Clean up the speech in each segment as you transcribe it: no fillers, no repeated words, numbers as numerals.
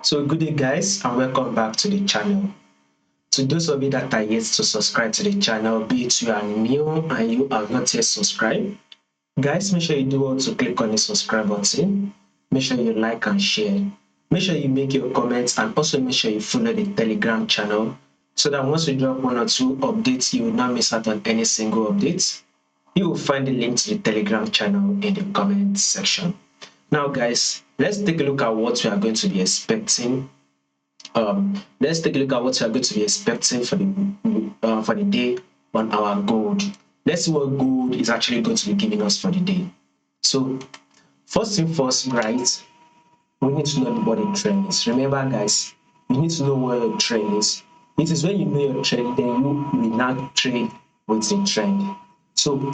So good day guys, and welcome back to the channel. To those of you that are yet to subscribe to the channel, be it you are new and you have not yet subscribed, guys, make sure you do want to click on the subscribe button. Make sure you like and share. Make sure you make your comments, and also make sure you follow the Telegram channel so that once we drop one or two updates, you will not miss out on any single updates. You will find the link to the Telegram channel in the comment section. Now guys, let's take a look at what we are going to be expecting. Let's take a look at what we are going to be expecting for the day on our gold. Let's see what gold is actually going to be giving us for the day. So first thing first, right, we need to know what a trend is. Remember guys, you need to know what your trend is. It is when you know your trend, then you will not trade with the trend. So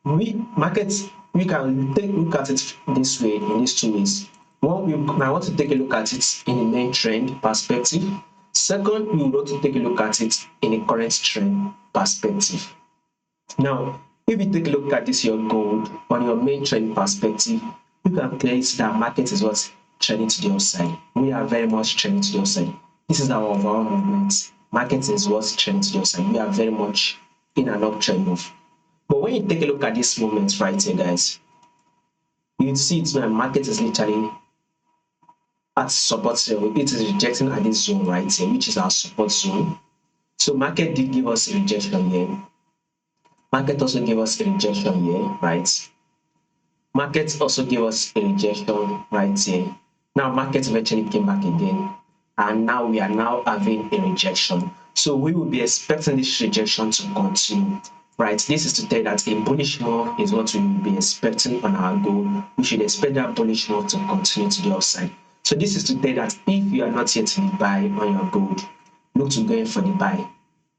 we can take a look at it this way, in these two ways. One, I want to take a look at it in the main trend perspective. Second, we want to take a look at it in a current trend perspective. Now, if you take a look at this, your gold on your main trend perspective, you can clearly see that market is what's trending to the upside. We are very much trending to the upside. This is our overall movement. Market is what's trending to the upside. We are very much in an uptrend move. But when you take a look at this movement right here, guys, you see it's when market is literally at support level. It is rejecting at this zone right here, which is our support zone. So market did give us a rejection here. Market also gave us a rejection here, right? Market also gave us a rejection right here. Now market eventually came back again, and now we are now having a rejection. So we will be expecting this rejection to continue. Right, this is to tell that a bullish move is what we will be expecting on our gold. We should expect that bullish move to continue to the upside. So this is to tell that if you are not yet in the buy on your gold, look to going for the buy.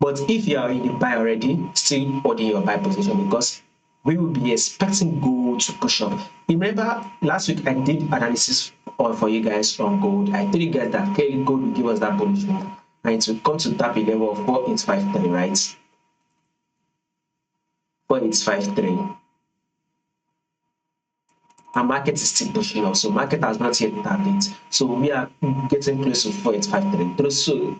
But if you are in the buy already, still holding your buy position, because we will be expecting gold to push up. Remember last week I did analysis for you guys on gold. I told you guys that clearly gold will give us that bullish move, and it will come to tap a level of 4853, right? 4853, and market is still pushing up, so market has not yet tapped it, so we are getting close to 4853. So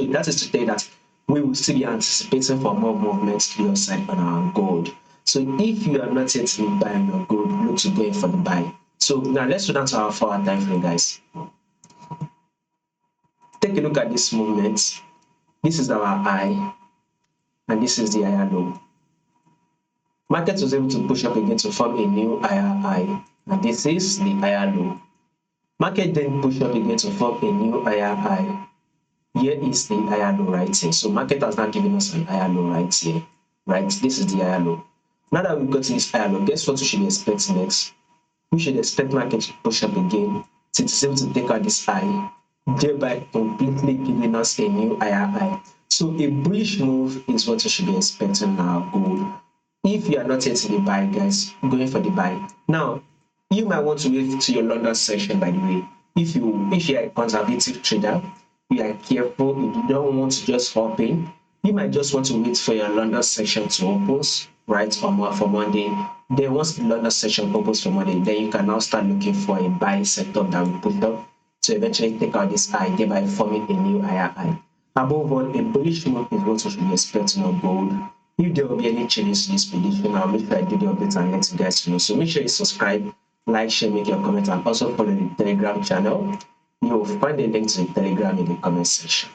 that is to tell that we will still be anticipating for more movements to the upside on our gold. So if you are not yet in the buy on your gold, look to go in for the buy. So now let's go down to our 4-hour time frame, guys. Take a look at this movement. This is our high, and this is the higher low. Market was able to push up again to form a new higher high, and this is the higher low. Market then pushed up again to form a new higher high. Here is the higher low right here. So market has now given us an higher low right here. Right, this is the higher low. Now that we've got to this higher low, guess what we should expect next? We should expect market to push up again till it's able to take out this high, thereby completely giving us a new higher high. So a bullish move is what we should be expecting on our gold. If you are not yet in the buy, guys, going for the buy. Now, you might want to wait to your London session, by the way. If you are a conservative trader, you are careful, you don't want to just hop in, you might just want to wait for your London session to open, right, or for Monday. Then once the London session opens for Monday, then you can now start looking for a buy setup that will push up to eventually take out this high, thereby forming a new higher high. Above all, a bullish move is what we should be expecting on gold. If there will be any changes to this prediction, I'll make sure I do the updates and let you guys know. So make sure you subscribe, like, share, make your comment, and also follow the Telegram channel. You will find the link to the Telegram in the comment section.